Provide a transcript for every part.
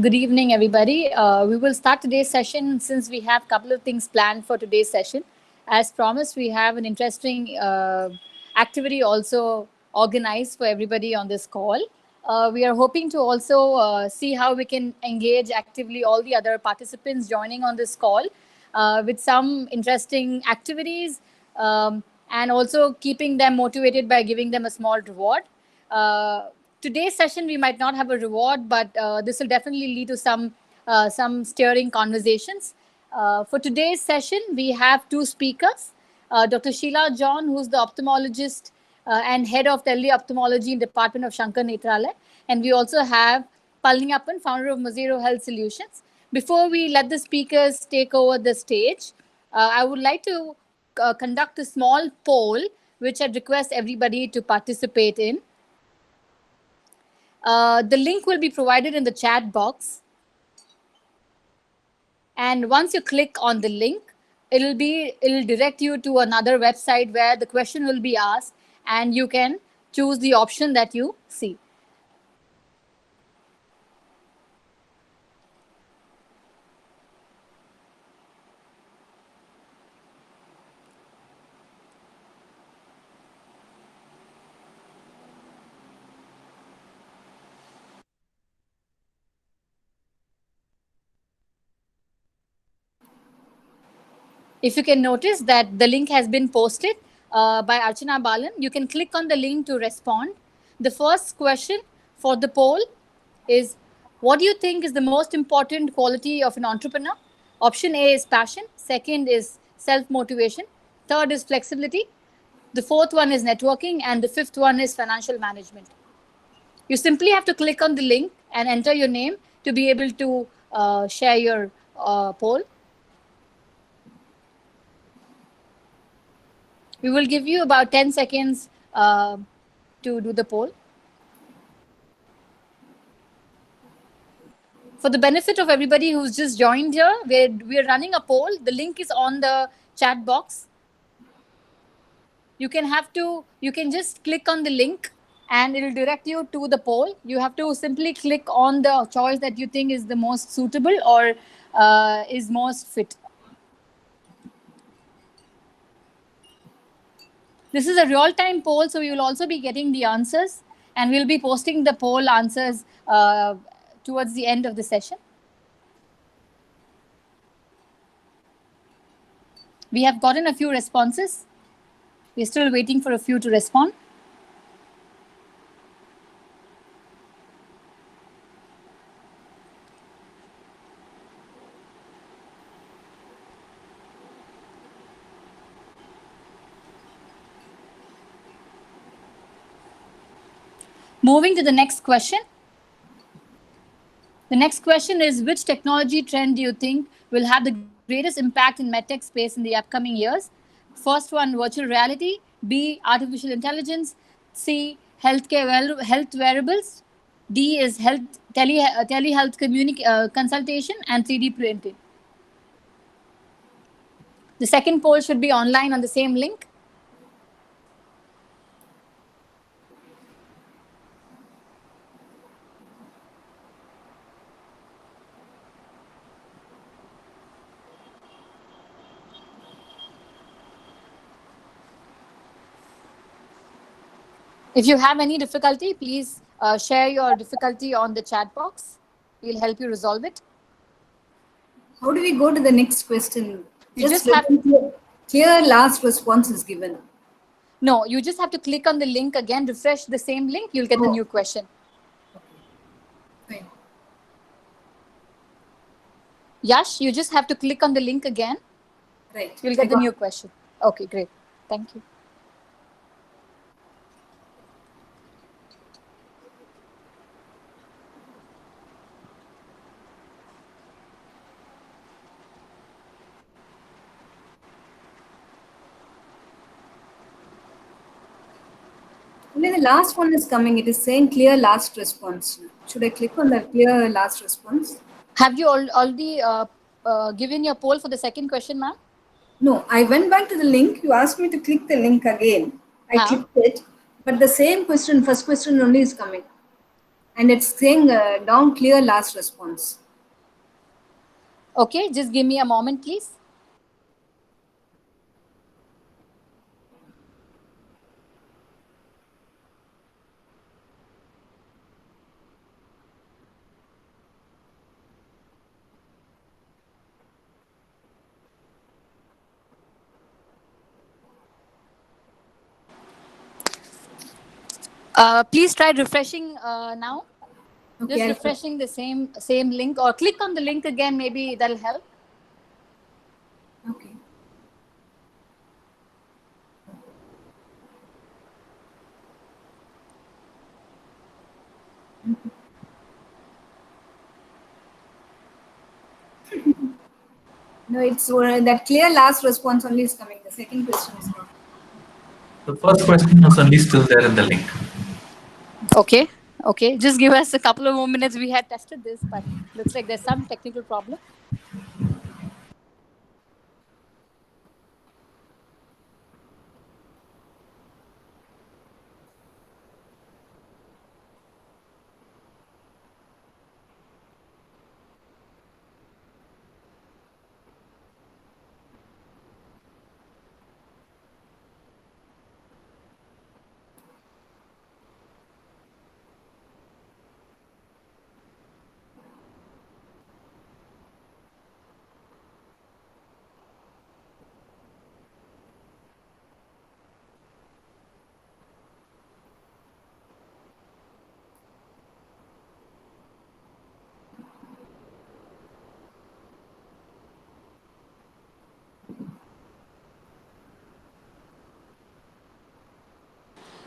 Good evening, everybody. We will start today's session since we have a couple of things planned for today's session. As promised, we have an interesting activity also organized for everybody on this call. We are hoping to also see how we can engage actively all the other participants joining on this call with some interesting activities and also keeping them motivated by giving them a small reward. Uh, Today's session we might not have a reward, but this will definitely lead to some stirring conversations. For today's session, we have two speakers. Dr. Sheila John, who's the ophthalmologist and head of tele ophthalmology in Department of Shankar Nethralaya, and we also have Palniyappan, founder of Mazero Health Solutions. Before we let the speakers take over the stage, I would like to conduct a small poll, which I'd request everybody to participate in. The link will be provided in the chat box. And once you click on the link, it'll direct you to another website where the question will be asked and you can choose the option that you see. If you can notice that the link has been posted by Archana Balan, you can click on the link to respond. The first question for the poll is, what do you think is the most important quality of an entrepreneur? Option A is passion. Second is self-motivation. Third is flexibility. The fourth one is networking. And the fifth one is financial management. You simply have to click on the link and enter your name to be able to share your poll. We will give you about 10 seconds to do the poll. For the benefit of everybody who's just joined here, we're running a poll. The link is on the chat box. You can just click on the link and it'll direct you to the poll. You have to simply click on the choice that you think is the most suitable or is most fit. This is a real-time poll, so you will also be getting the answers, and we'll be posting the poll answers towards the end of the session. We have gotten a few responses. We're still waiting for a few to respond. Moving to the next question. The next question is, which technology trend do you think will have the greatest impact in medtech space in the upcoming years? First one, virtual reality. B, artificial intelligence. C, health wearables. D is telehealth consultation and 3D printing. The second poll should be online on the same link. If you have any difficulty, please share your difficulty on the chat box. We'll help you resolve it. How do we go to the next question? You just have clear last response is given. No, you just have to click on the link again, refresh the same link, you'll get the new question. Okay. Fine. Yash, you just have to click on the link again. Right. You'll get the new question. Okay, great. Thank you. Only the last one is coming. It is saying clear last response. Should I click on the clear last response? Have you already given your poll for the second question, ma'am? No, I went back to the link. You asked me to click the link again. I clicked it, but the same question, first question only is coming. And it's saying down clear last response. Okay, just give me a moment, please. Please try refreshing now. Okay, Just refreshing the same link, or click on the link again. Maybe that'll help. okay. No, it's that clear last response only is coming. The second question is not. The first question was only still there in the link. Okay. Okay. Just give us a couple of more minutes. We had tested this, but looks like there's some technical problem.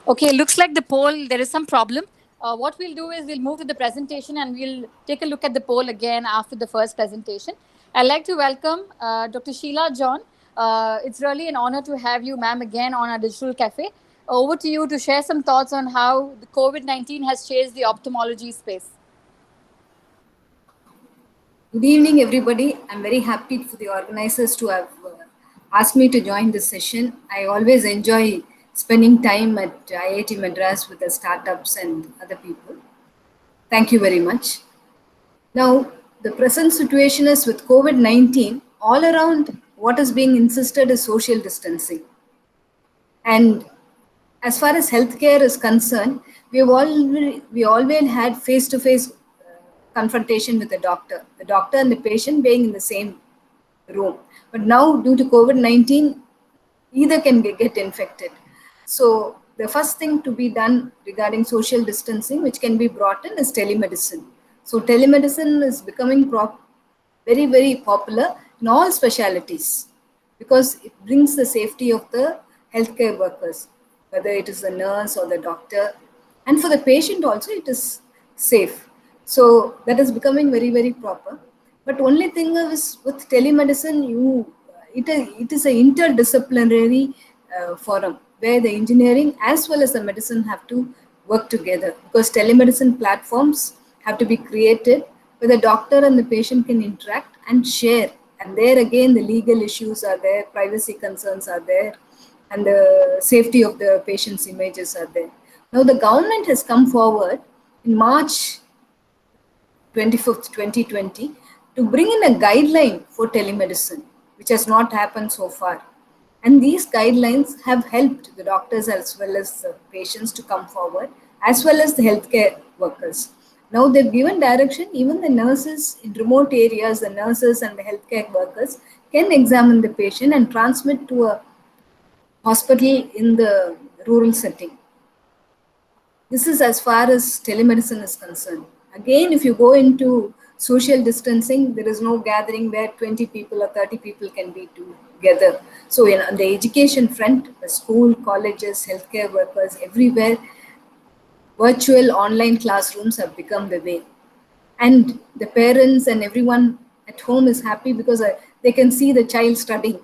Okay, looks like the poll, there is some problem. What we'll do is we'll move to the presentation and we'll take a look at the poll again after the first presentation. I'd like to welcome Dr. Sheila John. It's really an honor to have you, ma'am, again on our digital cafe. Over to you to share some thoughts on how the COVID-19 has changed the ophthalmology space. Good evening, everybody. I'm very happy for the organizers to have asked me to join this session. I always enjoy spending time at IIT Madras with the startups and other people. Thank you very much. Now, the present situation is with COVID-19, all around what is being insisted is social distancing. And as far as healthcare is concerned, we always had face-to-face confrontation with the doctor and the patient being in the same room. But now, due to COVID-19, either can get infected. So the first thing to be done regarding social distancing, which can be brought in, is telemedicine. So telemedicine is becoming very, very popular in all specialities because it brings the safety of the healthcare workers, whether it is the nurse or the doctor. And for the patient also, it is safe. So that is becoming very, very proper. But only thing is with telemedicine, it is an interdisciplinary forum where the engineering as well as the medicine have to work together because telemedicine platforms have to be created where the doctor and the patient can interact and share. And there again, the legal issues are there, privacy concerns are there, and the safety of the patient's images are there. Now, the government has come forward in March 25th, 2020, to bring in a guideline for telemedicine, which has not happened so far. And these guidelines have helped the doctors as well as the patients to come forward, as well as the healthcare workers. Now they've given direction, even the nurses in remote areas, the nurses and the healthcare workers can examine the patient and transmit to a hospital in the rural setting. This is as far as telemedicine is concerned. Again, if you go into social distancing, there is no gathering where 20 people or 30 people can be together. So on the education front, the school, colleges, healthcare workers, everywhere, virtual online classrooms have become the way. And the parents and everyone at home is happy because they can see the child studying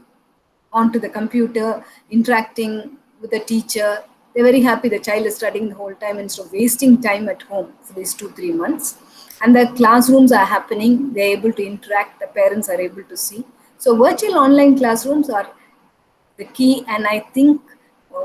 onto the computer, interacting with the teacher. They're very happy the child is studying the whole time instead of wasting time at home for these 2-3 months. And the classrooms are happening, they're able to interact, the parents are able to see. So virtual online classrooms are the key. And I think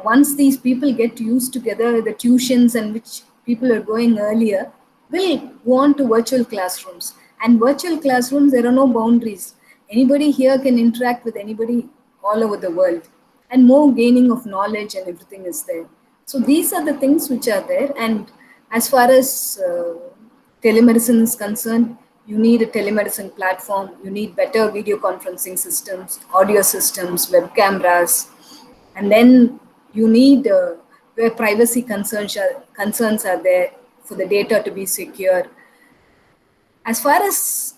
once these people get used together, the tuitions and which people are going earlier, will go on to virtual classrooms. And virtual classrooms, there are no boundaries. Anybody here can interact with anybody all over the world. And more gaining of knowledge and everything is there. So these are the things which are there. And as far as telemedicine is concerned, you need a telemedicine platform, you need better video conferencing systems, audio systems, web cameras, and then you need where privacy concerns are there for the data to be secure. As far as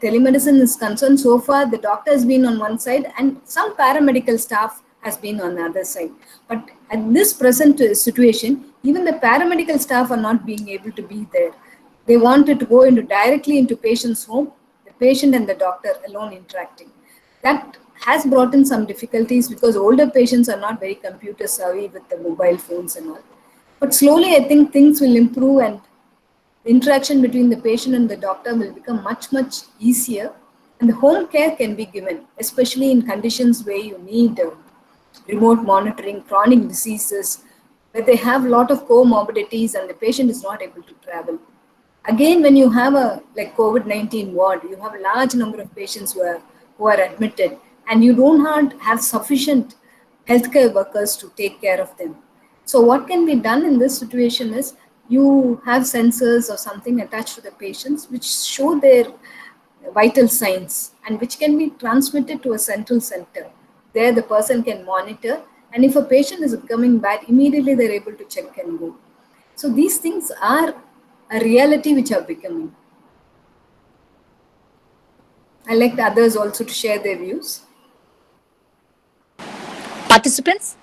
telemedicine is concerned, so far the doctor has been on one side and some paramedical staff has been on the other side. But at this present situation, even the paramedical staff are not being able to be there. They wanted to go directly into patient's home, the patient and the doctor alone interacting. That has brought in some difficulties because older patients are not very computer savvy with the mobile phones and all. But slowly, I think things will improve and the interaction between the patient and the doctor will become much, much easier. And the home care can be given, especially in conditions where you need remote monitoring, chronic diseases, where they have a lot of comorbidities and the patient is not able to travel. Again, when you have a like COVID-19 ward, you have a large number of patients who are admitted, and you don't have sufficient healthcare workers to take care of them. So what can be done in this situation is you have sensors or something attached to the patients which show their vital signs and which can be transmitted to a central center. There the person can monitor, and if a patient is becoming bad, immediately they're able to check and go. So these things are a reality which are becoming. I like others also to share their views. Participants,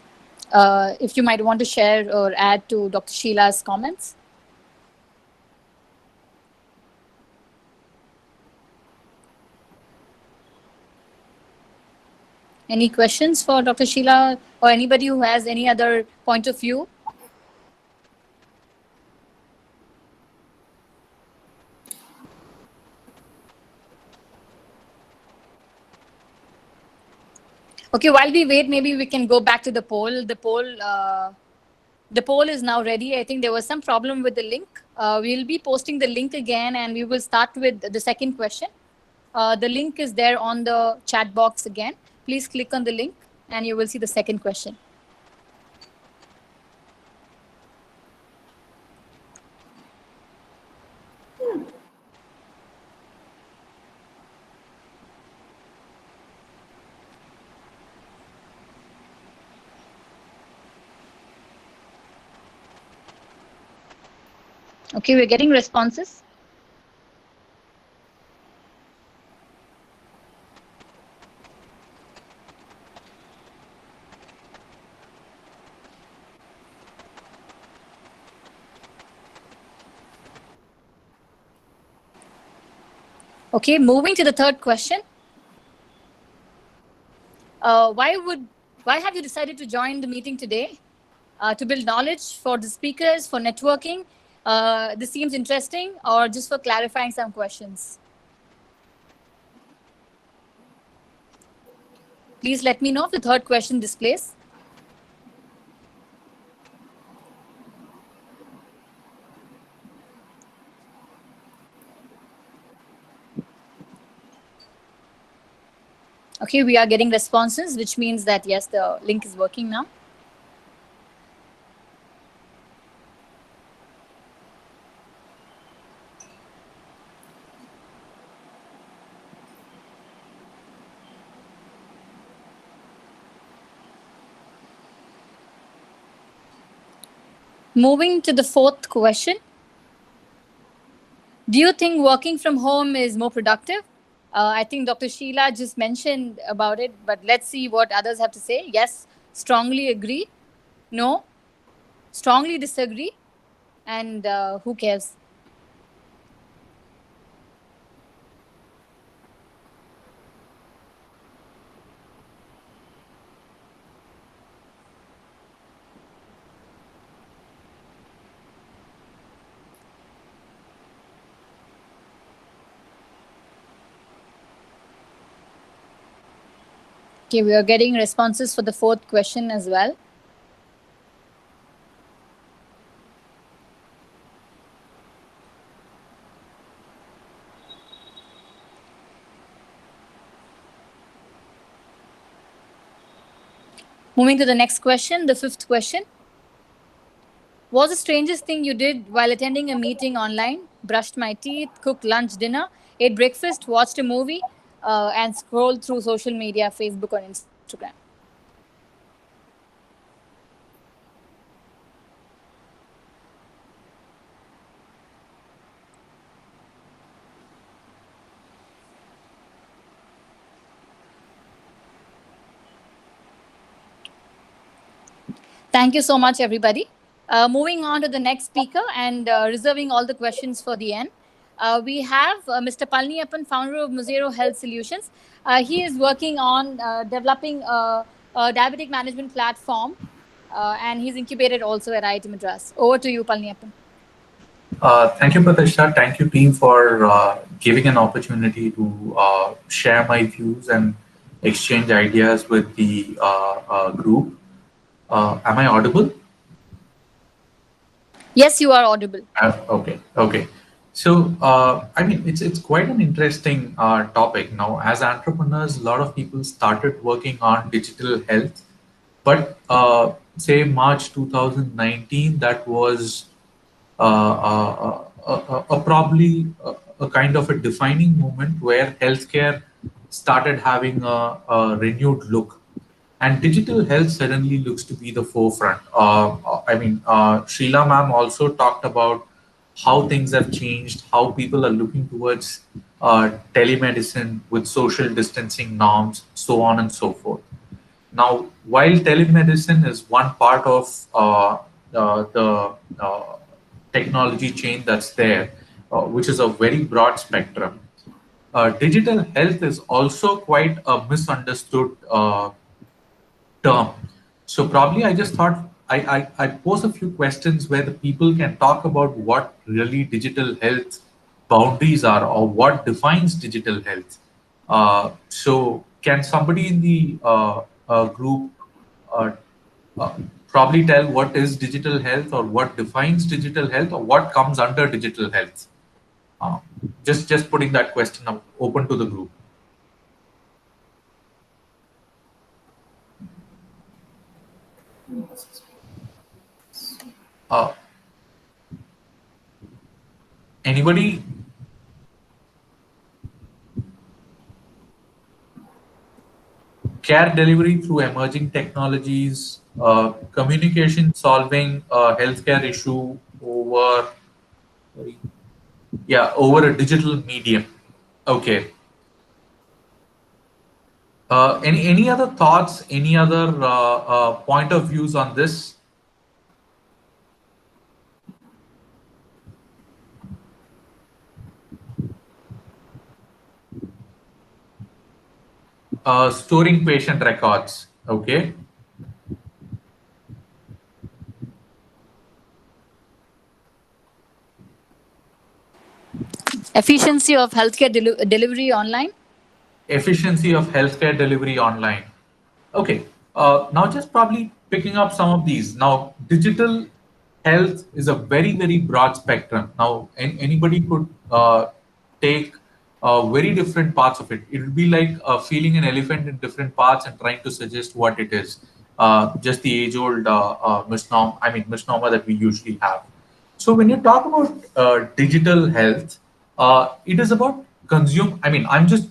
if you might want to share or add to Dr. Sheila's comments. Any questions for Dr. Sheila or anybody who has any other point of view? Okay, while we wait, maybe we can go back to the poll. The poll is now ready. I think there was some problem with the link. We'll be posting the link again, and we will start with the second question. The link is there on the chat box again. Please click on the link, and you will see the second question. Okay, we're getting responses. Okay, moving to the third question. Why have you decided to join the meeting today? To build knowledge for the speakers, for networking? This seems interesting, or just for clarifying some questions? Please let me know if the third question displays. Okay, we are getting responses, which means that yes, the link is working now. Moving to the fourth question. Do you think working from home is more productive? I think Dr. Sheila just mentioned about it, but let's see what others have to say. Yes, strongly agree. No, strongly disagree. And who cares? Okay, we are getting responses for the fourth question as well. Moving to the next question, the fifth question. What's the strangest thing you did while attending a meeting online? Brushed my teeth, cooked lunch, dinner, ate breakfast, watched a movie, and scrolled through social media, Facebook or Instagram. Thank you so much, everybody. Moving on to the next speaker and reserving all the questions for the end. We have Mr. Palniyappan, founder of Muzero Health Solutions. He is working on developing a diabetic management platform, and he's incubated also at IIT Madras. Over to you, Palniyappan. Thank you, Pratisha. Thank you, team, for giving an opportunity to share my views and exchange ideas with the group. Am I audible? Yes, you are audible. Okay. So, I mean, it's quite an interesting topic. Now, as entrepreneurs, a lot of people started working on digital health, but say March 2019, that was probably a kind of a defining moment where healthcare started having a renewed look. And digital health suddenly looks to be the forefront. Sheila ma'am also talked about how things have changed, how people are looking towards telemedicine with social distancing norms, so on and so forth. Now, while telemedicine is one part of the technology chain that's there, which is a very broad spectrum, digital health is also quite a misunderstood term. So probably I just thought I pose a few questions where the people can talk about what really digital health boundaries are or what defines digital health. So can somebody in the group uh, uh, probably tell what is digital health or what defines digital health or what comes under digital health? Uh, just putting that question up, open to the group. Uh, Anybody? Care delivery through emerging technologies, communication solving a healthcare issue over, over a digital medium. Okay. Any other thoughts? Any other point of views on this? Storing patient records. Okay. Efficiency of healthcare delivery online. Efficiency of healthcare delivery online. Okay. Now just probably picking up some of these. Now, digital health is a very, very broad spectrum. Now, anybody could take very different parts of it. It would be like feeling an elephant in different parts and trying to suggest what it is. Just the age-old misnomer that we usually have. So when you talk about digital health, it is about consume. I mean, I'm just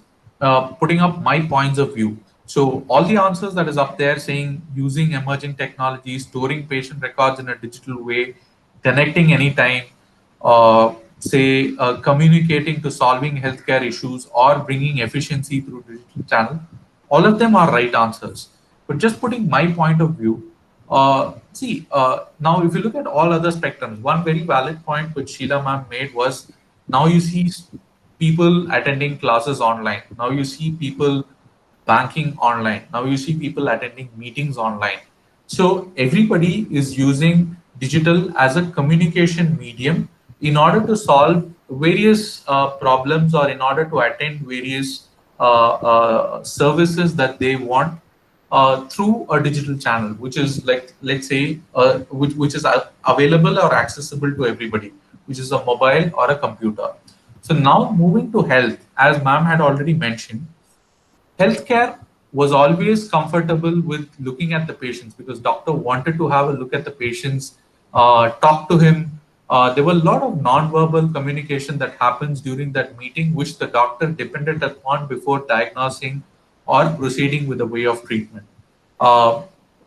putting up my points of view. So all the answers that is up there saying using emerging technologies, storing patient records in a digital way, connecting anytime, communicating to solving healthcare issues or bringing efficiency through digital channel, all of them are right answers. But just putting my point of view, now if you look at all other spectrums, one very valid point which Sheila ma'am made was now you see people attending classes online. Now you see people banking online. Now you see people attending meetings online. So everybody is using digital as a communication medium in order to solve various problems or in order to attend various services that they want through a digital channel, which is like, let's say, which is available or accessible to everybody, which is a mobile or a computer. So now moving to health, as ma'am had already mentioned, healthcare was always comfortable with looking at the patients because doctor wanted to have a look at the patients, talk to him. There were a lot of non-verbal communication that happens during that meeting, which the doctor depended upon before diagnosing or proceeding with the way of treatment. Uh,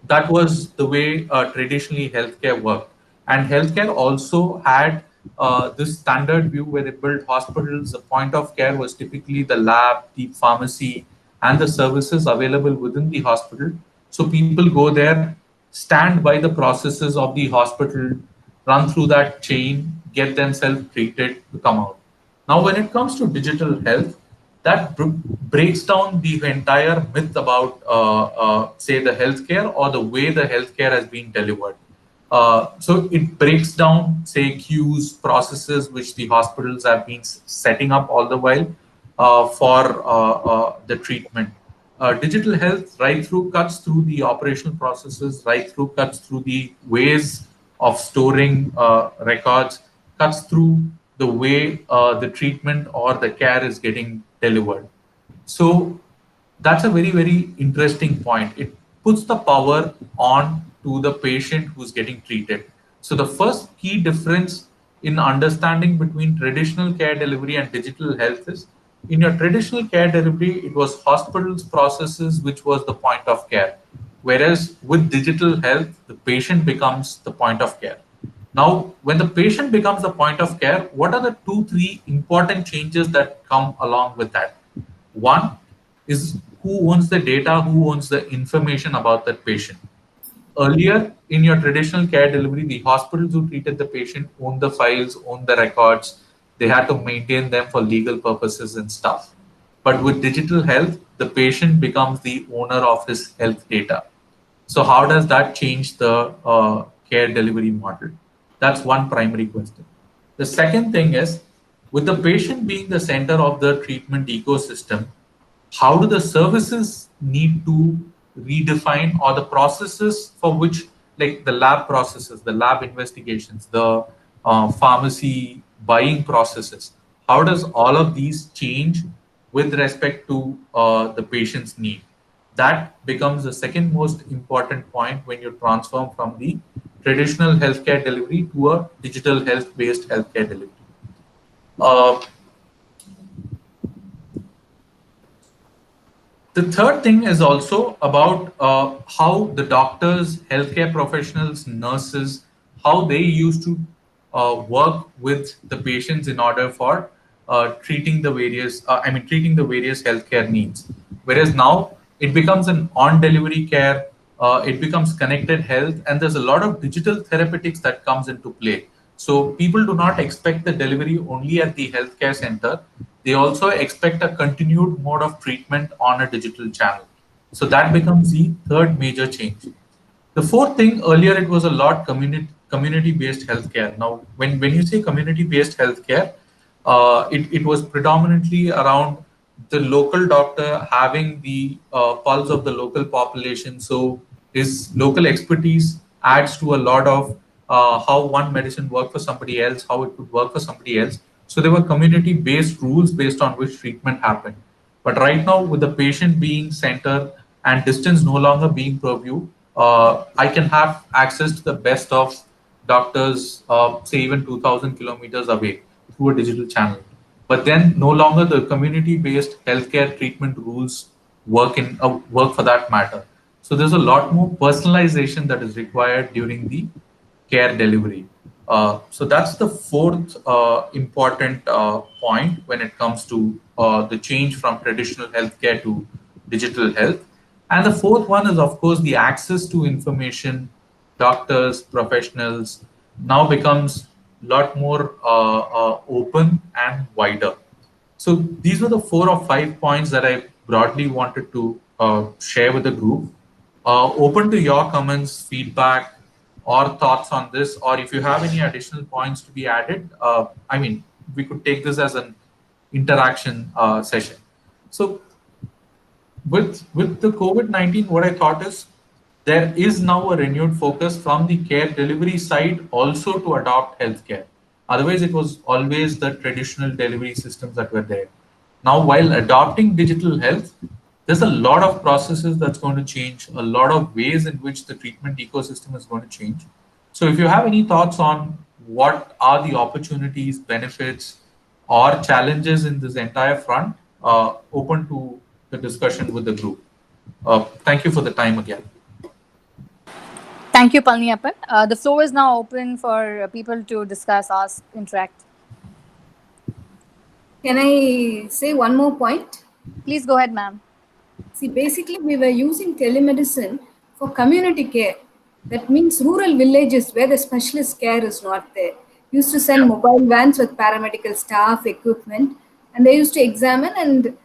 that was the way traditionally healthcare worked. And healthcare also had this standard view where they built hospitals. The point of care was typically the lab, the pharmacy, and the services available within the hospital. So people go there, stand by the processes of the hospital, run through that chain, get themselves treated to come out. Now, when it comes to digital health, that breaks down the entire myth about, say, the healthcare or the way the healthcare has been delivered. So it breaks down, say, queues, processes which the hospitals have been setting up all the while for the treatment. Digital health right through cuts through the operational processes, right through cuts through the ways of storing records, cuts through the way the treatment or the care is getting delivered. So that's a very, very interesting point. It puts the power on to the patient who's getting treated. So the first key difference in understanding between traditional care delivery and digital health is in your traditional care delivery, it was hospitals processes which was the point of care. Whereas with digital health, the patient becomes the point of care. Now, when the patient becomes the point of care, what are the 2, 3 important changes that come along with that? One is who owns the data, who owns the information about that patient. Earlier, in your traditional care delivery, the hospitals who treated the patient owned the files, owned the records. They had to maintain them for legal purposes and stuff. But with digital health, the patient becomes the owner of his health data. So how does that change the care delivery model? That's one primary question. The second thing is, with the patient being the center of the treatment ecosystem, how do the services need to redefine, or the processes for which, like the lab processes, the lab investigations, the pharmacy buying processes, how does all of these change with respect to the patient's need? That becomes the second most important point when you transform from the traditional healthcare delivery to a digital health-based healthcare delivery. The third thing is also about how the doctors, healthcare professionals, nurses, how they used to work with the patients in order for treating the various, treating the various healthcare needs. Whereas now it becomes an on-delivery care, it becomes connected health, and there's a lot of digital therapeutics that comes into play. So people do not expect the delivery only at the healthcare center. They also expect a continued mode of treatment on a digital channel. So that becomes the third major change. The fourth thing, earlier it was a lot community-based healthcare. Now, when you say community-based healthcare, it was predominantly around the local doctor having the pulse of the local population. So his local expertise adds to a lot of how one medicine worked for somebody else, how it could work for somebody else. So there were community-based rules based on which treatment happened. But right now, with the patient being center and distance no longer being purview, I can have access to the best of doctors, say even 2,000 kilometers away through a digital channel. But then no longer the community-based healthcare treatment rules work for that matter. So there's a lot more personalization that is required during the care delivery. So that's the fourth important point when it comes to the change from traditional healthcare to digital health. And the fourth one is, of course, the access to information. Doctors, professionals now becomes a lot more open and wider. So these were the 4 or 5 points that I broadly wanted to share with the group. Open to your comments, feedback, or thoughts on this, or if you have any additional points to be added. We could take this as an interaction session. So with the COVID-19, what I thought is there is now a renewed focus from the care delivery side also to adopt healthcare. Otherwise, it was always the traditional delivery systems that were there. Now, while adopting digital health, there's a lot of processes that's going to change, a lot of ways in which the treatment ecosystem is going to change. So if you have any thoughts on what are the opportunities, benefits, or challenges in this entire front, open to the discussion with the group. Thank you for the time again. Thank you, Palniyappan. The floor is now open for people to discuss, ask, interact. Can I say one more point? Please go ahead, ma'am. See, basically, we were using telemedicine for community care. That means rural villages where the specialist care is not there. Used to send mobile vans with paramedical staff, equipment, and they used to examine, and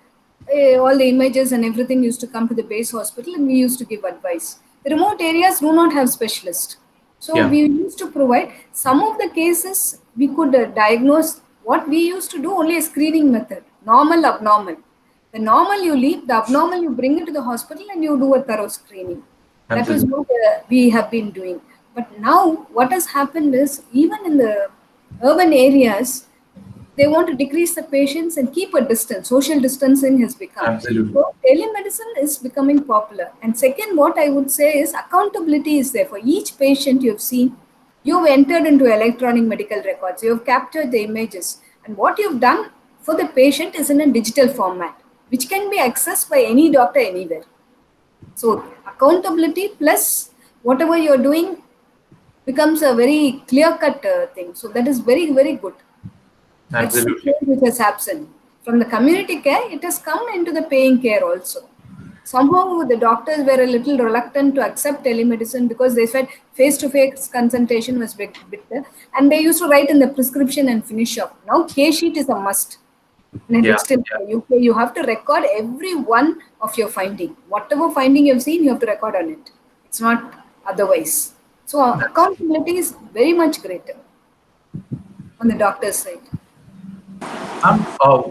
all the images and everything used to come to the base hospital, and we used to give advice. The remote areas do not have specialists. So we used to provide some of the cases we could diagnose. What we used to do, only a screening method, normal, abnormal. The normal you leave, the abnormal you bring it to the hospital and you do a thorough screening. That is what we have been doing. But now what has happened is, even in the urban areas, they want to decrease the patients and keep a distance. Social distancing has become. Absolutely. So telemedicine is becoming popular. And second, what I would say is accountability is there. For each patient you've seen, you've entered into electronic medical records. You've captured the images. And what you've done for the patient is in a digital format, which can be accessed by any doctor anywhere. So accountability plus whatever you're doing becomes a very clear-cut thing. So that is very, very good. Absolutely. That's the which has absent. From the community care, it has come into the paying care also. Somehow the doctors were a little reluctant to accept telemedicine because they said face-to-face consultation was bitter, and they used to write in the prescription and finish up. Now K-sheet is a must. And in UK, you have to record every one of your finding. Whatever finding you've seen, you have to record on it. It's not otherwise. So accountability is very much greater on the doctor's side.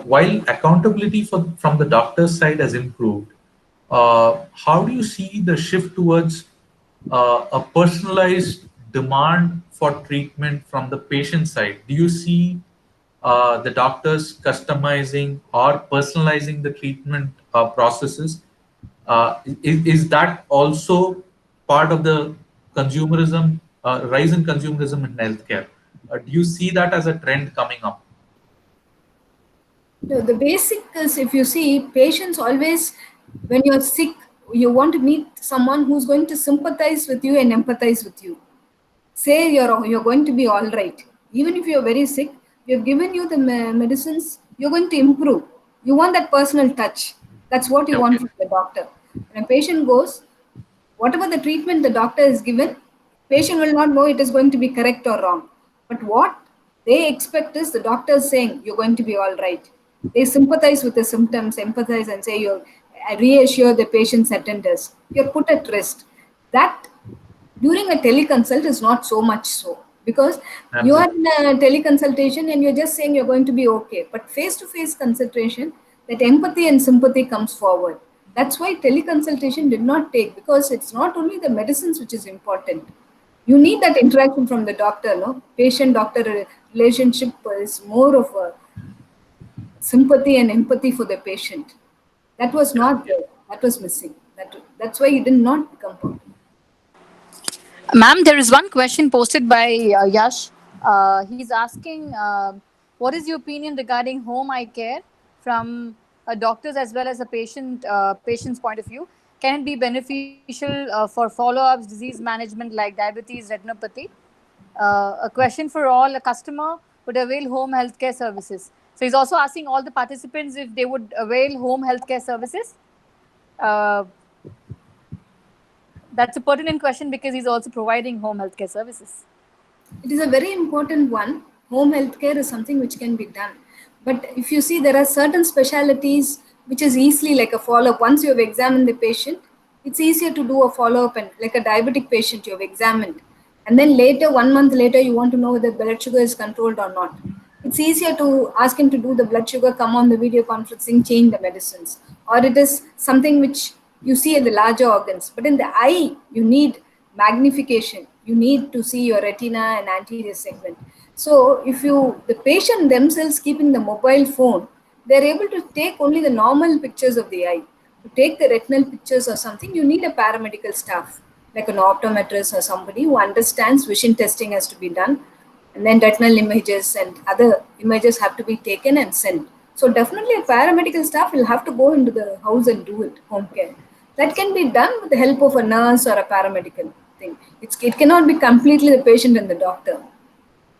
While accountability from the doctor's side has improved, how do you see the shift towards a personalized demand for treatment from the patient side? Do you see the doctors customizing or personalizing the treatment processes? Is that also part of the consumerism, rise in consumerism in healthcare? Do you see that as a trend coming up? The basic is, if you see, patients always, when you're sick, you want to meet someone who's going to sympathize with you and empathize with you. Say you're going to be all right. Even if you're very sick, we've given you the medicines, you're going to improve. You want that personal touch. That's what you want from the doctor. When a patient goes, whatever the treatment the doctor is given, patient will not know it is going to be correct or wrong. But what they expect is the doctor is saying, you're going to be all right. They sympathize with the symptoms, empathize, and say, reassure the patient's attenders. You're put at rest. That during a teleconsult is not so much so, because you are in a teleconsultation and you're just saying you're going to be okay. But face-to-face consultation, that empathy and sympathy comes forward. That's why teleconsultation did not take, because it's not only the medicines which is important. You need that interaction from the doctor, no? Patient-doctor relationship is more of a sympathy and empathy for the patient. That was not there. That was missing. That's why it did not become popular. Ma'am, there is one question posted by Yash. He's asking, what is your opinion regarding home eye care from a doctor's as well as a patient's point of view? Can it be beneficial for follow-ups, disease management like diabetes, retinopathy? A question for all: a customer would avail home healthcare services. So he's also asking all the participants if they would avail home healthcare services. That's a pertinent question because he's also providing home healthcare services. It is a very important one. Home healthcare is something which can be done. But if you see, there are certain specialties which is easily like a follow-up. Once you have examined the patient, it's easier to do a follow-up, and like a diabetic patient you have examined. And then later, 1 month later, you want to know whether blood sugar is controlled or not. It's easier to ask him to do the blood sugar, come on the video conferencing, change the medicines. Or it is something which you see in the larger organs. But in the eye, you need magnification. You need to see your retina and anterior segment. So if the patient themselves keeping the mobile phone, they're able to take only the normal pictures of the eye. to take the retinal pictures or something, you need a paramedical staff, like an optometrist or somebody who understands vision testing has to be done, and then retinal images and other images have to be taken and sent. So definitely a paramedical staff will have to go into the house and do it, home care. That can be done with the help of a nurse or a paramedical thing. It cannot be completely the patient and the doctor.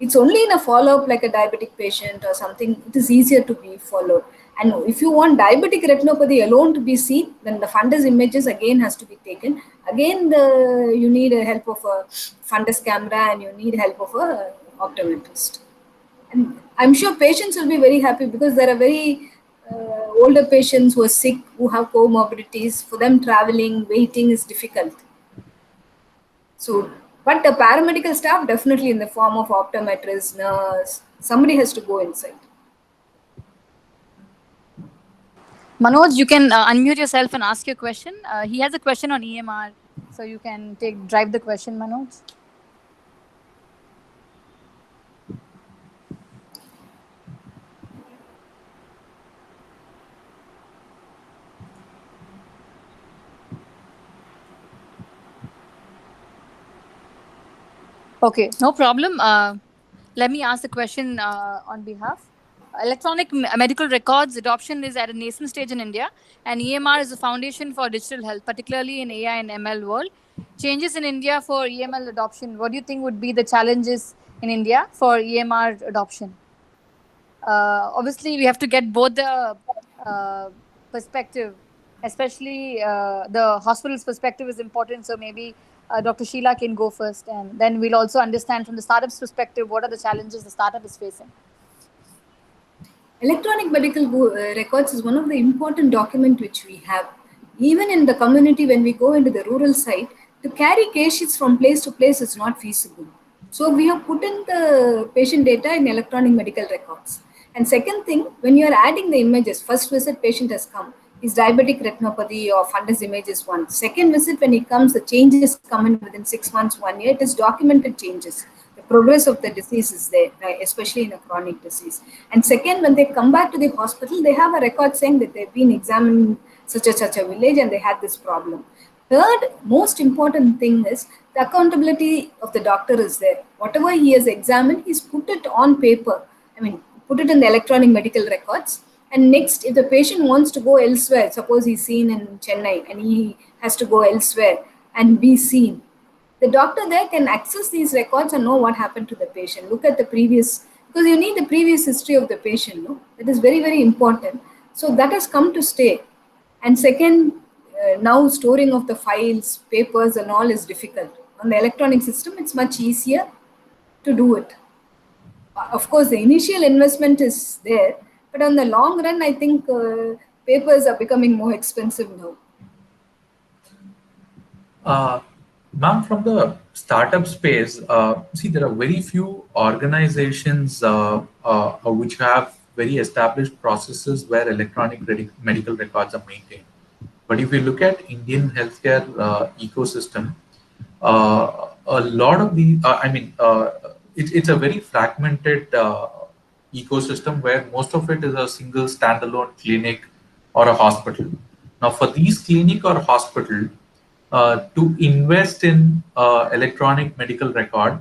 It's only in a follow-up like a diabetic patient or something, it is easier to be followed. And if you want diabetic retinopathy alone to be seen, then the fundus images again has to be taken. Again, you need a help of a fundus camera and you need help of a optometrist. And I'm sure patients will be very happy because there are very older patients who are sick, who have comorbidities. For them, traveling, waiting is difficult. So, but the paramedical staff definitely in the form of optometrist, nurse, somebody has to go inside. Manoj, you can unmute yourself and ask your question. He has a question on EMR, so you can drive the question, Manoj. Okay, no problem. Let me ask the question on behalf. Electronic medical records adoption is at a nascent stage in India, and EMR is a foundation for digital health, particularly in AI and ML world. Changes in India for EML adoption. What do you think would be the challenges in India for EMR adoption? Obviously, we have to get both the perspective, especially the hospital's perspective is important. So maybe Dr. Sheila can go first, and then we'll also understand from the startup's perspective what are the challenges the startup is facing. Electronic medical records is one of the important documents which we have. Even in the community, when we go into the rural site, to carry case sheets from place to place is not feasible. So we have put in the patient data in electronic medical records. And second thing, when you are adding the images, first visit patient has come, is diabetic retinopathy or fundus image is one. Second visit, when he comes, the changes come in within 6 months, 1 year. It is documented changes. The progress of the disease is there, right? Especially in a chronic disease. And second, when they come back to the hospital, they have a record saying that they've been examined such a village and they had this problem. Third, most important thing is the accountability of the doctor is there. Whatever he has examined, he's put it on paper. Put it in the electronic medical records. And next, if the patient wants to go elsewhere, suppose he's seen in Chennai and he has to go elsewhere and be seen, the doctor there can access these records and know what happened to the patient. Look at the previous, because you need the previous history of the patient. No? That is very, very important. So that has come to stay. And second, now storing of the files, papers and all is difficult. On the electronic system, it's much easier to do it. Of course, the initial investment is there, but on the long run, I think papers are becoming more expensive now. Ma'am, from the startup space, see, there are very few organizations which have very established processes where electronic medical records are maintained. But if you look at Indian healthcare ecosystem, a lot of the, it's a very fragmented ecosystem where most of it is a single standalone clinic or a hospital. Now, for these clinic or hospital, to invest in electronic medical record,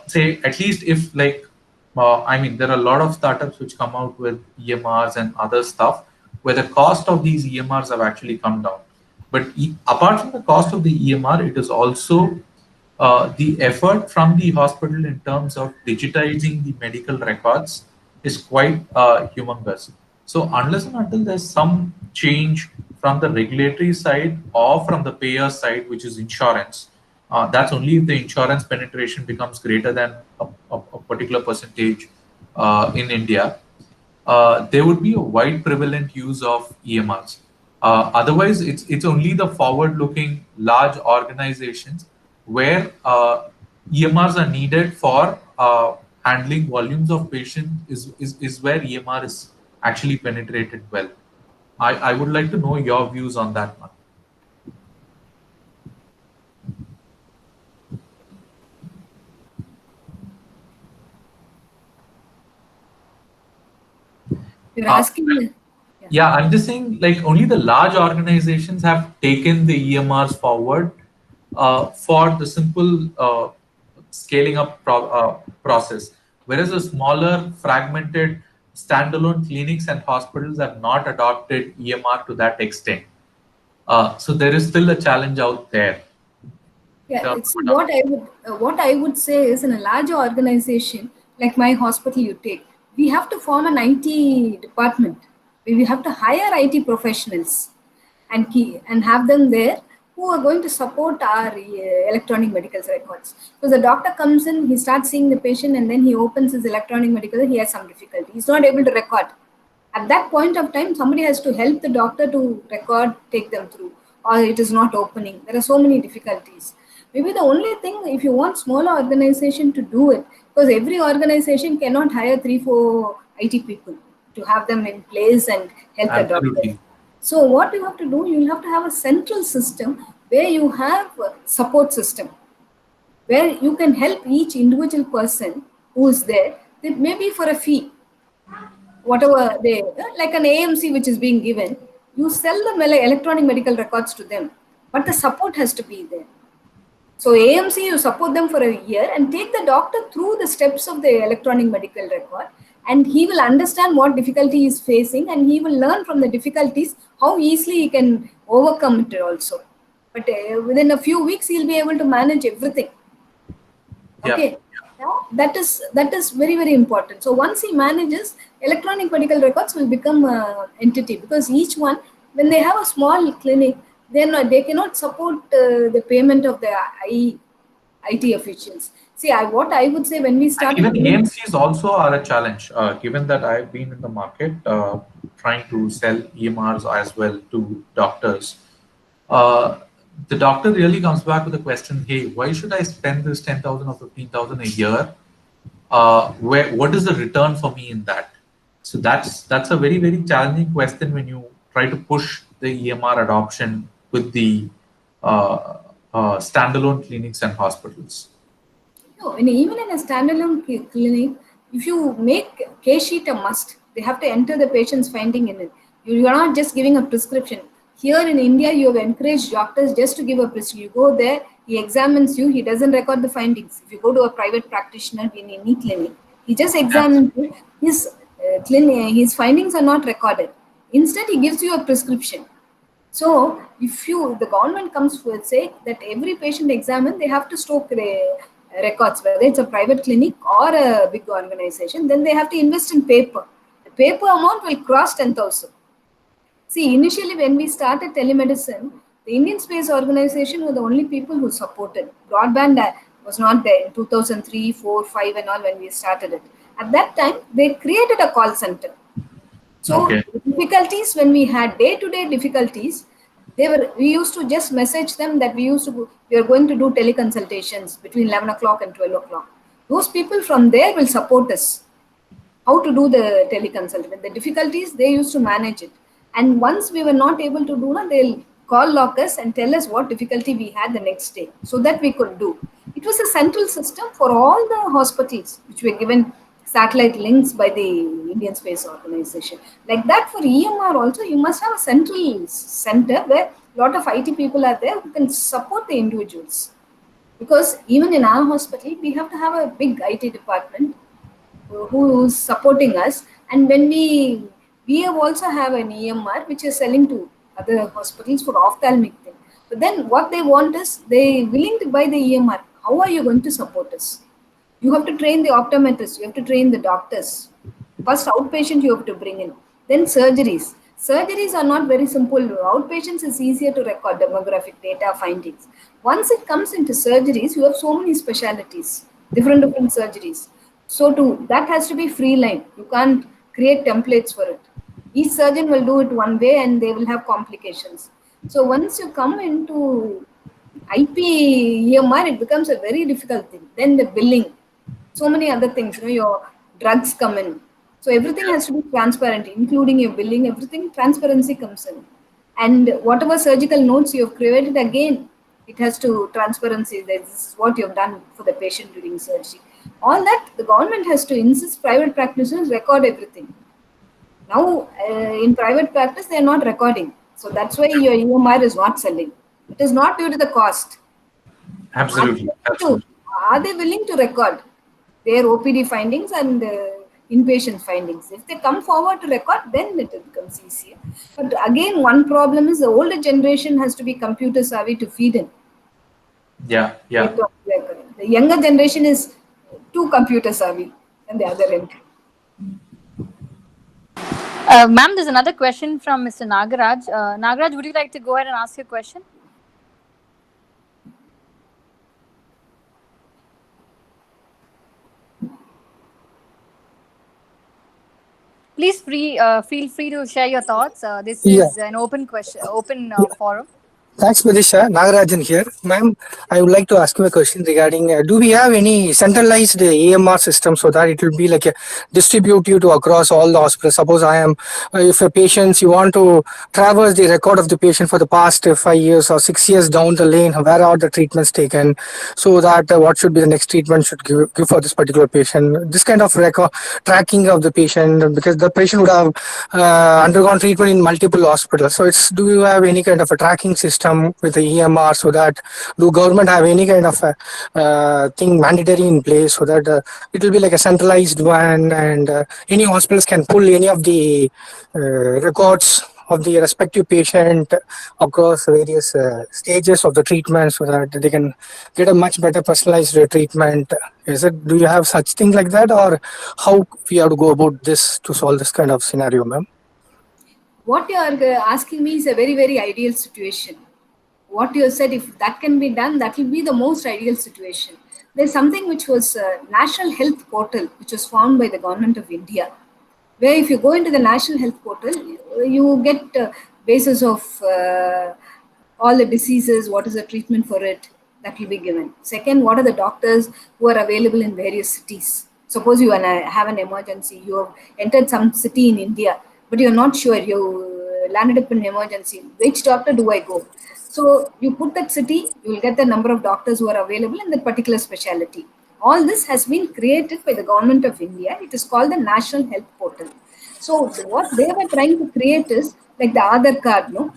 say at least if like, there are a lot of startups which come out with EMRs and other stuff where the cost of these EMRs have actually come down. But apart from the cost of the EMR, it is also the effort from the hospital in terms of digitizing the medical records is quite humongous. So unless and until there's some change from the regulatory side or from the payer side, which is insurance, that's only if the insurance penetration becomes greater than a particular percentage in India, there would be a wide prevalent use of EMRs. Otherwise, it's only the forward-looking large organizations where EMRs are needed for handling volumes of patients is where EMR is actually penetrated well. I would like to know your views on that one. You're asking, Yeah, I'm just saying, like, only the large organizations have taken the EMRs forward for the simple scaling up process, whereas the smaller, fragmented, standalone clinics and hospitals have not adopted EMR to that extent. So there is still a challenge out there in Yeah, terms it's of what I would say is in a larger organization like my hospital you take, we have to form an IT department where we have to hire IT professionals and have them there who are going to support our electronic medical records. So the doctor comes in, he starts seeing the patient, and then he opens his electronic medical. He has some difficulty. He's not able to record. At that point of time, somebody has to help the doctor to record, take them through, or it is not opening. There are so many difficulties. Maybe the only thing, if you want smaller organization to do it, because every organization cannot hire 3, 4 IT people to have them in place and help the doctors. absolutely. So what you have to do, you have to have a central system where you have a support system, where you can help each individual person who is there, maybe for a fee, whatever they, like an AMC which is being given, you sell the electronic medical records to them, but the support has to be there. So AMC, you support them for a year and take the doctor through the steps of the electronic medical record, and he will understand what difficulty he is facing, and he will learn from the difficulties how easily he can overcome it also. But within a few weeks, he'll be able to manage everything. Yeah. Okay. Now, that is very, very important. So once he manages, electronic medical records will become an entity, because each one, when they have a small clinic, they cannot support the payment of the IT officials. See, what I would say when we And started even doing, AMCs also are a challenge, given that I've been in the market trying to sell EMRs as well to doctors. Uh, the doctor really comes back with the question, hey, why should I spend this 10,000 or 15,000 a year? What is the return for me in that? So that's a very, very challenging question when you try to push the EMR adoption with the standalone clinics and hospitals. no, and even in a standalone clinic, if you make case sheet a must, they have to enter the patient's finding in it. You are not just giving a prescription. Here in India, you have encouraged doctors just to give a prescription. You go there, he examines you, he doesn't record the findings. If you go to a private practitioner in any clinic, he just examines you. His findings are not recorded. Instead, he gives you a prescription. So, if the government comes with say that every patient examined, they have to store the records, whether it's a private clinic or a big organization, then they have to invest in paper. The paper amount will cross 10,000. See, initially when we started telemedicine, the Indian Space Organization were the only people who supported. Broadband was not there in 2003, 4, 5 and all when we started it. At that time, they created a call center. So Okay. the difficulties, when we had day-to-day difficulties, we used to just message them that we are going to do teleconsultations between 11 o'clock and 12 o'clock. Those people from there will support us how to do the teleconsult. The difficulties, they used to manage it. And once we were not able to do that, they'll call us and tell us what difficulty we had the next day so that we could do. It was a central system for all the hospitals which were given satellite links by the Indian Space Organization. Like that for EMR also, you must have a central center where a lot of IT people are there who can support the individuals. Because even in our hospital, we have to have a big IT department who is supporting us, and when we have also have an EMR which is selling to other hospitals for ophthalmic thing. But then what they want is they willing to buy the EMR. How are you going to support us? You have to train the optometrists, you have to train the doctors. First outpatient you have to bring in, then surgeries. Surgeries are not very simple. Outpatients is easier to record demographic data findings. Once it comes into surgeries, you have so many specialties, different surgeries. So too, that has to be free line. You can't create templates for it. Each surgeon will do it one way and they will have complications. So once you come into IP EMR, it becomes a very difficult thing. Then the billing, so many other things, your drugs come in. So everything has to be transparent, including your billing, everything, transparency comes in. And whatever surgical notes you have created, again, it has to transparency that this is what you have done for the patient during surgery. All that the government has to insist private practitioners record everything. Now, in private practice, they are not recording. So that's why your EMR is not selling. It is not due to the cost. Absolutely. Absolutely. Are they willing to record their OPD findings and inpatient findings? If they come forward to record, then it becomes easier. But again, one problem is the older generation has to be computer savvy to feed in. Yeah. Yeah. The younger generation is too computer savvy on the other end. Ma'am, there's another question from Mr. Nagaraj. Nagaraj, would you like to go ahead and ask your question? Please feel free to share your thoughts. This is an open question, open forum. Thanks, Madisha. Nagarajan here. Ma'am, I would like to ask you a question regarding do we have any centralized EMR system so that it will be like a distributive to across all the hospitals? Suppose I am, if a patient, you want to traverse the record of the patient for the past 5 years or 6 years down the lane, where are the treatments taken, so that what should be the next treatment should give for this particular patient. This kind of record tracking of the patient, because the patient would have undergone treatment in multiple hospitals. So do you have any kind of a tracking system with the EMR, so that do government have any kind of a thing mandatory in place, so that it will be like a centralized one, and any hospitals can pull any of the records of the respective patient across various stages of the treatment, so that they can get a much better personalized treatment. Do you have such thing like that, or how we have to go about this to solve this kind of scenario, ma'am? What you are asking me is a very, very ideal situation. What you said, if that can be done, that will be the most ideal situation. There's something which was National Health Portal, which was formed by the government of India, where if you go into the National Health Portal, you get basis of all the diseases, what is the treatment for it, that will be given. Second, what are the doctors who are available in various cities? Suppose you have an emergency, you have entered some city in India, but you're not sure, you landed up in emergency, which doctor do I go? So you put that city, you will get the number of doctors who are available in that particular specialty. All this has been created by the government of India. It is called the National Health Portal. So what they were trying to create is like the Aadhaar card, no,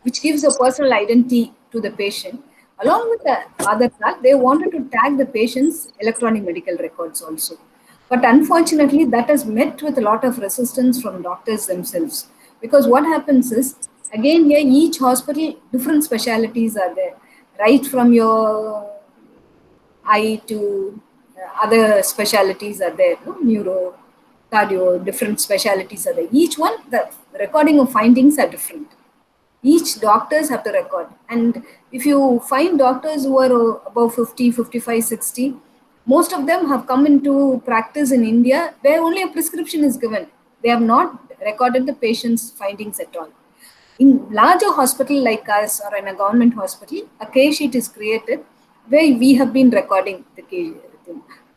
which gives a personal identity to the patient. Along with the Aadhaar card, they wanted to tag the patient's electronic medical records also. But unfortunately, that has met with a lot of resistance from doctors themselves. Because what happens is, again, here each hospital, different specialties are there. Right from your eye to other specialties are there, no? Neuro, cardio, different specialties are there. Each one, the recording of findings are different. Each doctors have to record. And if you find doctors who are above 50, 55, 60, most of them have come into practice in India where only a prescription is given. They have not recorded the patient's findings at all. In larger hospital like us or in a government hospital, a case sheet is created where we have been recording the case.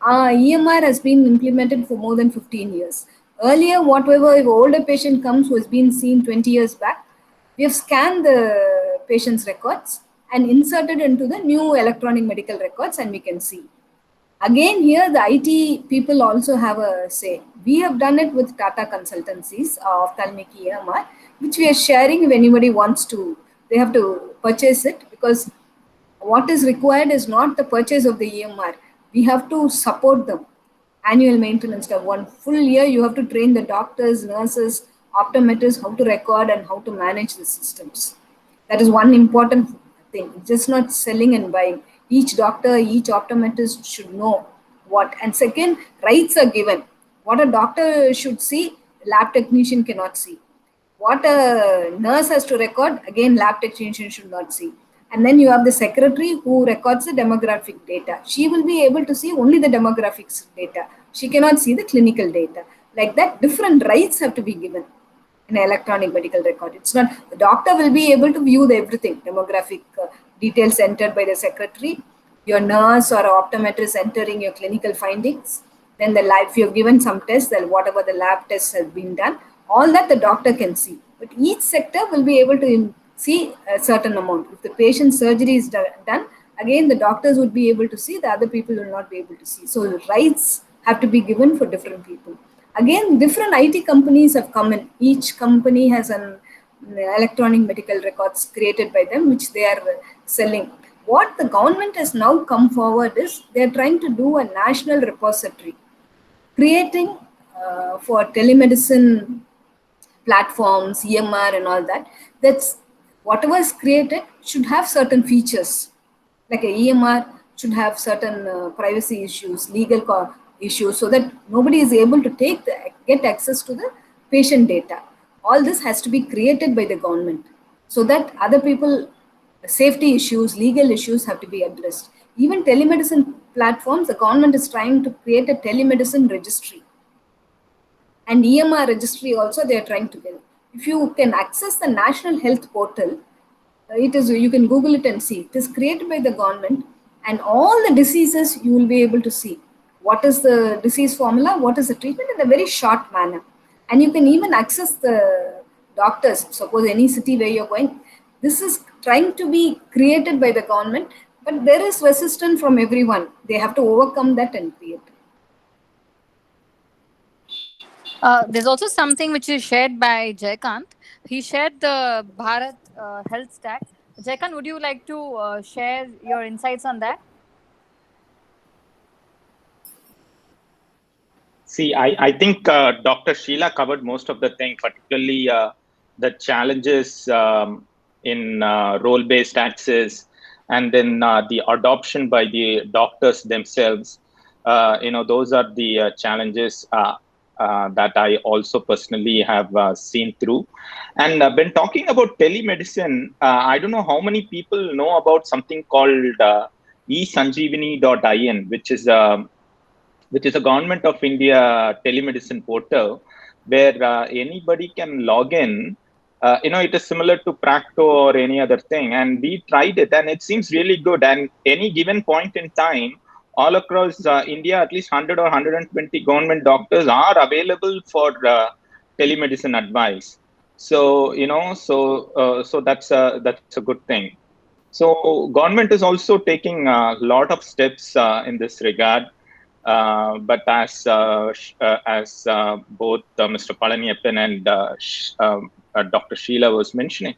EMR has been implemented for more than 15 years. Earlier, whatever, if older patient comes who has been seen 20 years back, we have scanned the patient's records and inserted into the new electronic medical records, and we can see. Again, here the IT people also have a say. We have done it with Tata Consultancies, ophthalmic EMR, which we are sharing if anybody wants to. They have to purchase it, because what is required is not the purchase of the EMR. We have to support them. Annual maintenance of 1 full year, you have to train the doctors, nurses, optometrists how to record and how to manage the systems. That is one important thing. It's just not selling and buying. Each doctor, each optometrist should know what. And second, rights are given. What a doctor should see, lab technician cannot see. What a nurse has to record, again, lab technician should not see. And then you have the secretary who records the demographic data. She will be able to see only the demographics data. She cannot see the clinical data. Like that, different rights have to be given in an electronic medical record. It's not, the doctor will be able to view everything, demographic details entered by the secretary, your nurse or optometrist entering your clinical findings, then the lab, if you've given some tests, then whatever the lab tests have been done, all that the doctor can see. But each sector will be able to see a certain amount. If the patient's surgery is done, again, the doctors would be able to see, the other people will not be able to see. So rights have to be given for different people. Again, different IT companies have come in. Each company has an electronic medical records created by them, which they are selling. What the government has now come forward is they are trying to do a national repository, creating for telemedicine platforms, EMR and all that. That's whatever is created should have certain features. Like a EMR should have certain privacy issues, legal issues, so that nobody is able to get access to the patient data. All this has to be created by the government, so that other people, safety issues, legal issues have to be addressed. Even telemedicine platforms, the government is trying to create a telemedicine registry, and EMR registry also they are trying to get. If you can access the National Health Portal, it is, you can Google it and see. It is created by the government, and all the diseases you will be able to see. What is the disease formula? What is the treatment in a very short manner? And you can even access the doctors. Suppose any city where you're going, this is trying to be created by the government, but there is resistance from everyone. They have to overcome that and create. There's also something which is shared by Jaykant. He shared the Bharat Health Stack. Jaykant, would you like to share your insights on that? See, I think Dr. Sheila covered most of the thing, particularly the challenges in role-based access, and then the adoption by the doctors themselves. Those are the challenges that I also personally have seen through. And when talking about telemedicine, I don't know how many people know about something called eSanjeevani.in, which is a Government of India telemedicine portal where anybody can log in. It is similar to Practo or any other thing. And we tried it and it seems really good. And any given point in time, all across India, at least 100 or 120 government doctors are available for telemedicine advice. So, so that's a good thing. So government is also taking a lot of steps in this regard. But as both Mr. Palaniappan and Dr. Sheila was mentioning,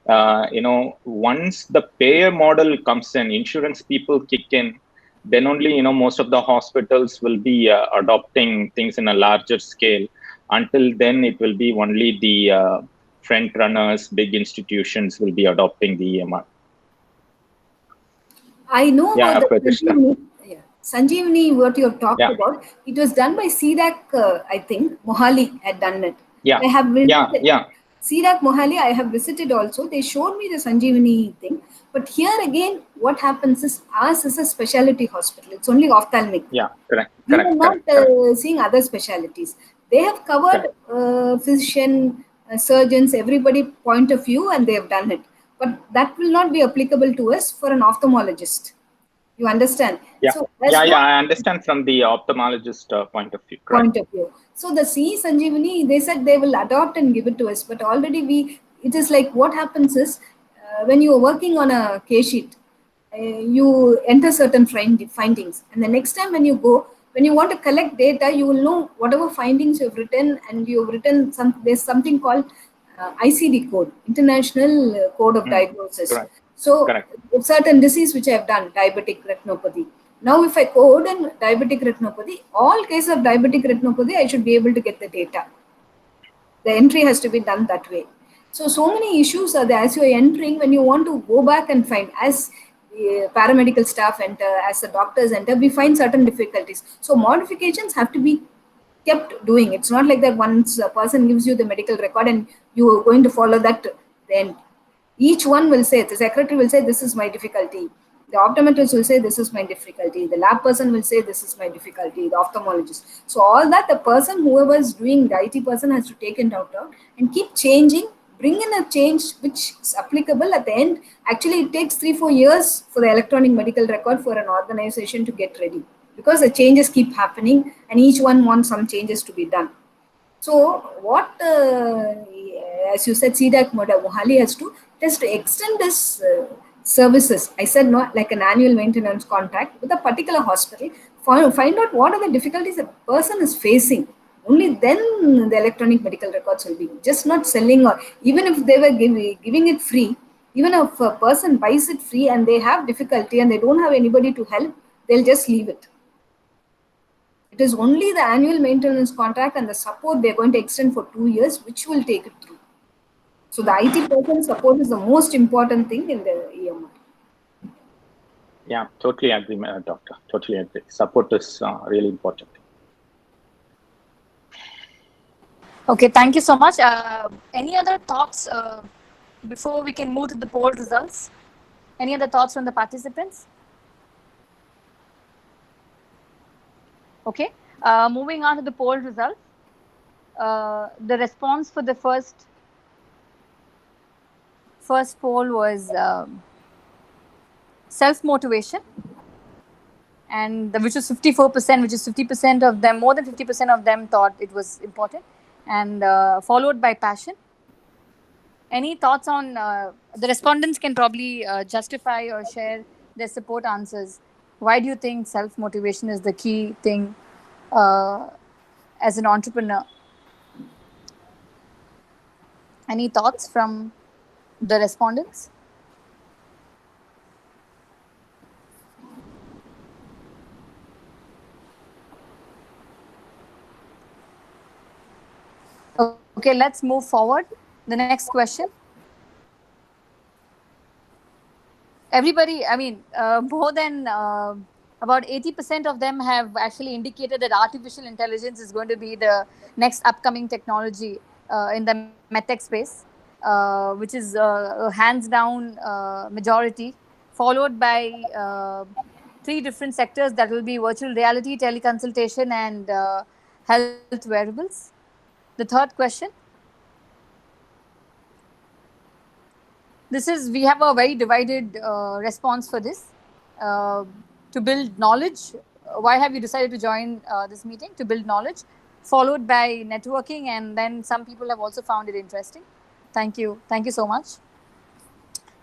once the payer model comes in, insurance people kick in, then only most of the hospitals will be adopting things in a larger scale. Until then, it will be only the front runners, big institutions will be adopting the EMR. I know about the Sanjeevani, what you have talked about, it was done by CDAC, I think. Mohali had done it. I have visited CDAC Mohali, I have visited also. They showed me the Sanjeevani thing. But here again, what happens is, ours is a specialty hospital. It's only ophthalmic. Yeah, correct. We are not seeing other specialties. They have covered physician, surgeons, everybody point of view, and they have done it. But that will not be applicable to us for an ophthalmologist. You understand? Yeah, so I understand from the ophthalmologist point of view. So the eSanjeevani, they said they will adopt and give it to us, but already it is like what happens is, when you are working on a case sheet, you enter certain findings, and the next time when you go, when you want to collect data, you will know whatever findings you have written, and you have written there's something called ICD code, International Code of Diagnosis. Correct. So certain disease which I have done, diabetic retinopathy. Now, if I code in diabetic retinopathy, all cases of diabetic retinopathy, I should be able to get the data. The entry has to be done that way. So many issues are there as you are entering. When you want to go back and find, as the paramedical staff enter, as the doctors enter, we find certain difficulties. So modifications have to be kept doing. It's not like that once a person gives you the medical record and you are going to follow that, then each one will say, the secretary will say, this is my difficulty. The optometrist will say, this is my difficulty. The lab person will say, this is my difficulty. The ophthalmologist. So all that, the person, whoever is doing, the IT person has to take it out and keep changing, bring in a change which is applicable at the end. Actually, it takes 3-4 years for the electronic medical record for an organization to get ready, because the changes keep happening and each one wants some changes to be done. So what, as you said, CDAC Mohali has to just extend this services. I said not like an annual maintenance contract with a particular hospital. Find out what are the difficulties a person is facing. Only then the electronic medical records will be, just not selling, or even if they were giving it free, even if a person buys it free and they have difficulty and they don't have anybody to help, they'll just leave it. It is only the annual maintenance contract and the support they're going to extend for 2 years, which will take it through. So the IT person support is the most important thing in the EMR. Yeah, totally agree, doctor. Totally agree. Support is really important. Okay, thank you so much. Any other thoughts before we can move to the poll results? Any other thoughts from the participants? Okay, moving on to the poll results. The response for the first poll was self-motivation, and which was 54%, which is 50% of them, more than 50% of them thought it was important, and followed by passion. Any thoughts on the respondents can probably justify or share their support answers. Why do you think self-motivation is the key thing as an entrepreneur? Any thoughts from the respondents? Okay, let's move forward. The next question. Everybody, I mean, more than about 80% of them have actually indicated that artificial intelligence is going to be the next upcoming technology in the medtech space, which is hands down majority, followed by 3 different sectors that will be virtual reality, teleconsultation, and health wearables. The third question. We have a very divided response for this. To build knowledge, why have you decided to join this meeting? To build knowledge, followed by networking, and then some people have also found it interesting. Thank you so much.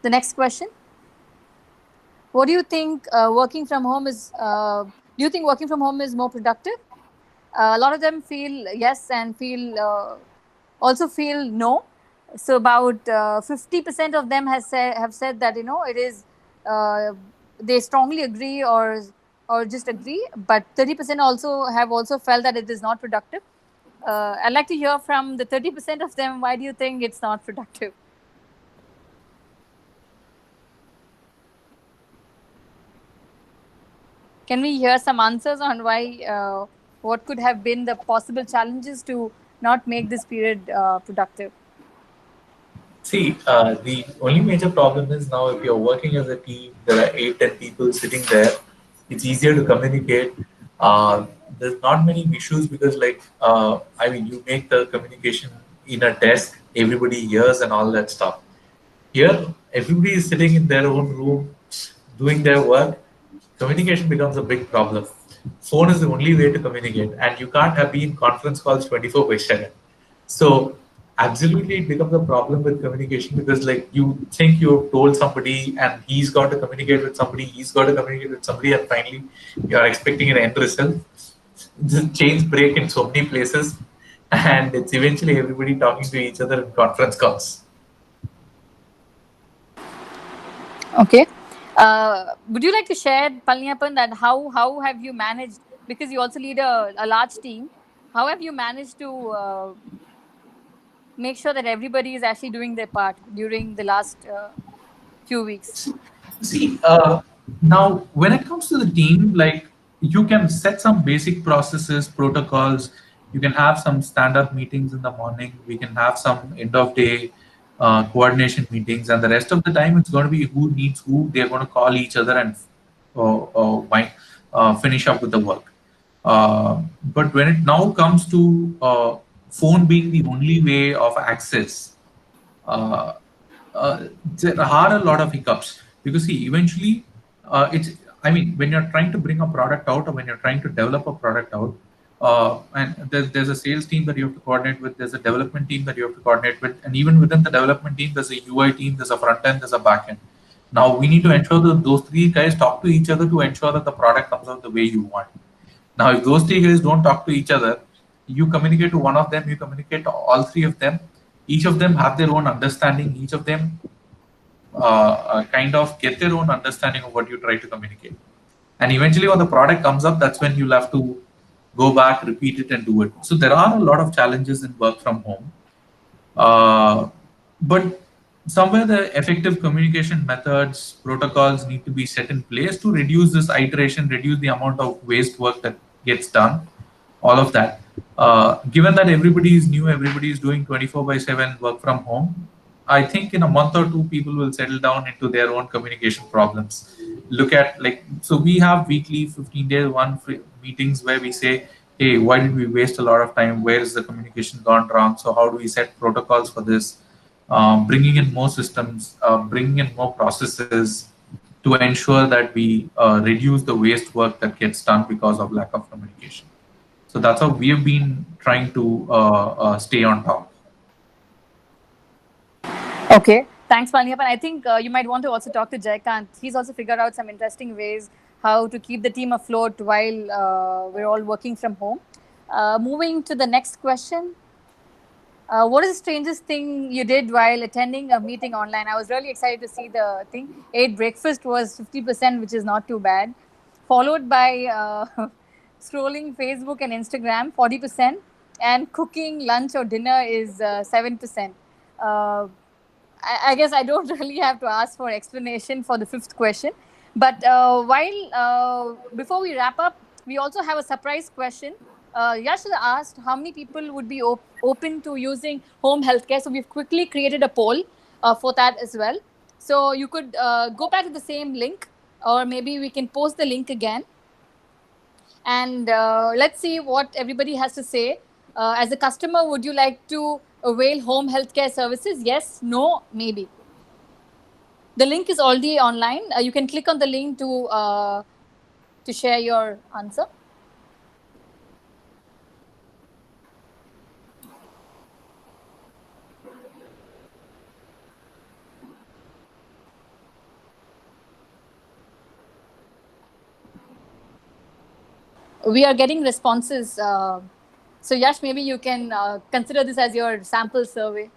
The next question. What do you think working from home is, do you think working from home is more productive? A lot of them feel yes and also feel no. So about 50% of them have said that it is they strongly agree or just agree, but 30% have also felt that it is not productive. I'd like to hear from the 30% of them. Why do you think it's not productive? Can we hear some answers on why? What could have been the possible challenges to not make this period productive? See, the only major problem is now if you're working as a team, there are 8-10 people sitting there. It's easier to communicate. There's not many issues because, you make the communication in a desk, everybody hears and all that stuff. Here, everybody is sitting in their own room, doing their work. Communication becomes a big problem. Phone is the only way to communicate, and you can't be in conference calls 24/7. So absolutely it becomes a problem with communication because you think you've told somebody and he's got to communicate with somebody, and finally you're expecting an end result. The chains break in so many places and it's eventually everybody talking to each other in conference calls. Okay. Would you like to share, Palniappan, that how have you managed, because you also lead a large team, how have you managed to make sure that everybody is actually doing their part during the last few weeks? See, now when it comes to the team, you can set some basic processes, protocols. You can have some stand-up meetings in the morning. We can have some end-of-day coordination meetings, and the rest of the time it's going to be who needs who. They're going to call each other and finish up with the work. But when it now comes to phone being the only way of access, there are a lot of hiccups because eventually when you're trying to bring a product out or when you're trying to develop a product out, and there's a sales team that you have to coordinate with, there's a development team that you have to coordinate with, and even within the development team, there's a UI team, there's a front end, there's a back end. Now we need to ensure that those 3 guys talk to each other to ensure that the product comes out the way you want. Now, if those 3 guys don't talk to each other, you communicate to one of them, you communicate to all three of them. Each of them have their own understanding. Each of them kind of get their own understanding of what you try to communicate. And eventually when the product comes up, that's when you'll have to go back, repeat it, and do it. So there are a lot of challenges in work from home. But somewhere the effective communication methods, protocols need to be set in place to reduce this iteration, reduce the amount of waste work that gets done, all of that. Given that everybody is new, everybody is doing 24/7 work from home, I think in a month or two, people will settle down into their own communication problems. Look at so we have weekly 15-day meetings where we say, hey, why did we waste a lot of time? Where is the communication gone wrong? So how do we set protocols for this? Bringing in more systems, bringing in more processes to ensure that we reduce the waste work that gets done because of lack of communication. So that's how we have been trying to stay on top. Okay, thanks, Palniyappan. I think you might want to also talk to Jaykant. He's also figured out some interesting ways how to keep the team afloat while we're all working from home. Moving to the next question. What is the strangest thing you did while attending a meeting online? I was really excited to see the thing. Ate breakfast was 50%, which is not too bad. Followed by scrolling Facebook and Instagram, 40%. And cooking lunch or dinner is 7%. I guess I don't really have to ask for explanation for the fifth question. But before we wrap up, we also have a surprise question. Yash asked how many people would be open to using home healthcare. So we've quickly created a poll for that as well. So you could go back to the same link, or maybe we can post the link again. And let's see what everybody has to say. As a customer, would you like to avail home healthcare services? Yes, no, maybe. The link is already online. You can click on the link to share your answer. We are getting responses. So Yash, maybe you can consider this as your sample survey.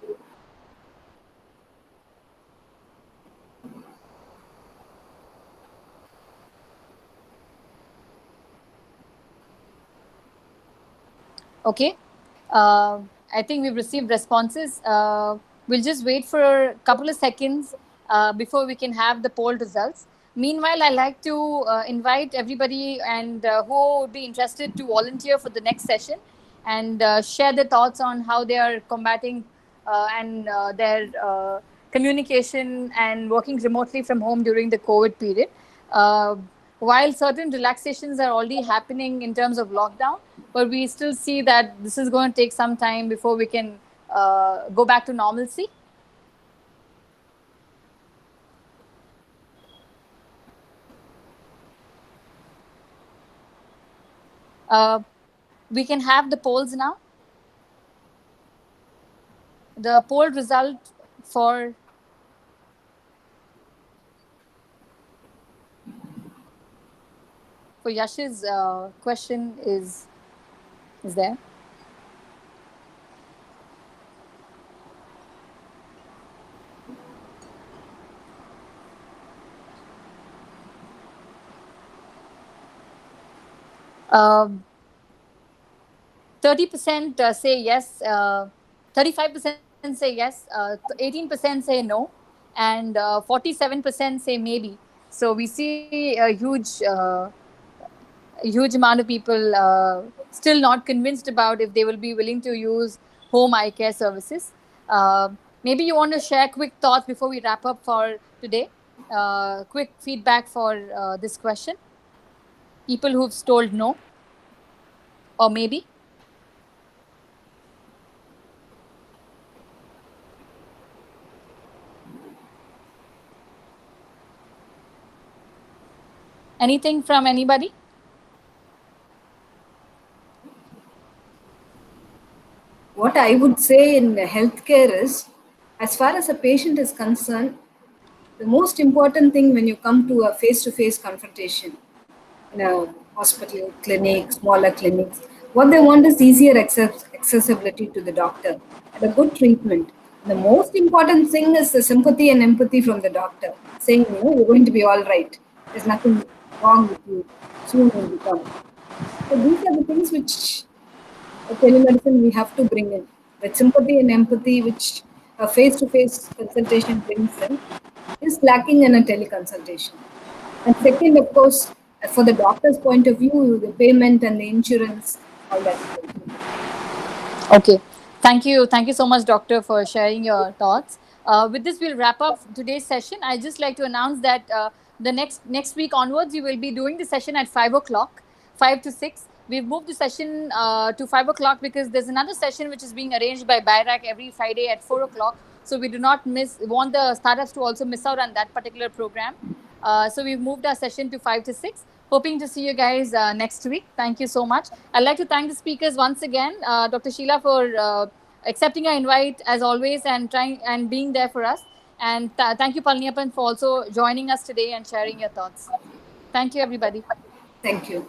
Okay. I think we've received responses. We'll just wait for a couple of seconds before we can have the poll results. Meanwhile, I'd like to invite everybody and who would be interested to volunteer for the next session and share their thoughts on how they are combating and their communication and working remotely from home during the COVID period. While certain relaxations are already happening in terms of lockdown, but we still see that this is going to take some time before we can go back to normalcy. We can have the polls now. The poll result for Yash's question is there. Um, 30% say yes, 35% say yes, 18% say no, and 47% say maybe. So we see a huge amount of people still not convinced about if they will be willing to use home eye care services. Maybe you want to share quick thoughts before we wrap up for today. Quick feedback for this question. People who've told no or maybe. Anything from anybody? What I would say in healthcare is, as far as a patient is concerned, the most important thing when you come to a face-to-face confrontation in a hospital, clinic, smaller clinics, What they want is easier accessibility to the doctor and a good treatment. The most important thing is the sympathy and empathy from the doctor, saying, you're going to be all right. There's nothing wrong with you. Soon you'll be come. So these are the things which telemedicine we have to bring in. The sympathy and empathy which a face-to-face consultation brings in is lacking in a teleconsultation. And second, of course, for the doctor's point of view, the payment and the insurance, all that. Okay. Thank you. Thank you so much, Doctor, for sharing your thoughts. With this, we'll wrap up today's session. I'd just like to announce that the next week onwards, we will be doing the session at 5 o'clock, 5 to 6. We've moved the session to 5 o'clock because there's another session which is being arranged by BIRAC every Friday at 4 o'clock. So we do not want the startups to also miss out on that particular program. So we've moved our session to 5 to 6. Hoping to see you guys next week. Thank you so much. I'd like to thank the speakers once again, Dr. Sheila, for accepting our invite as always and trying and being there for us. And thank you, Palniappan, for also joining us today and sharing your thoughts. Thank you, everybody. Thank you.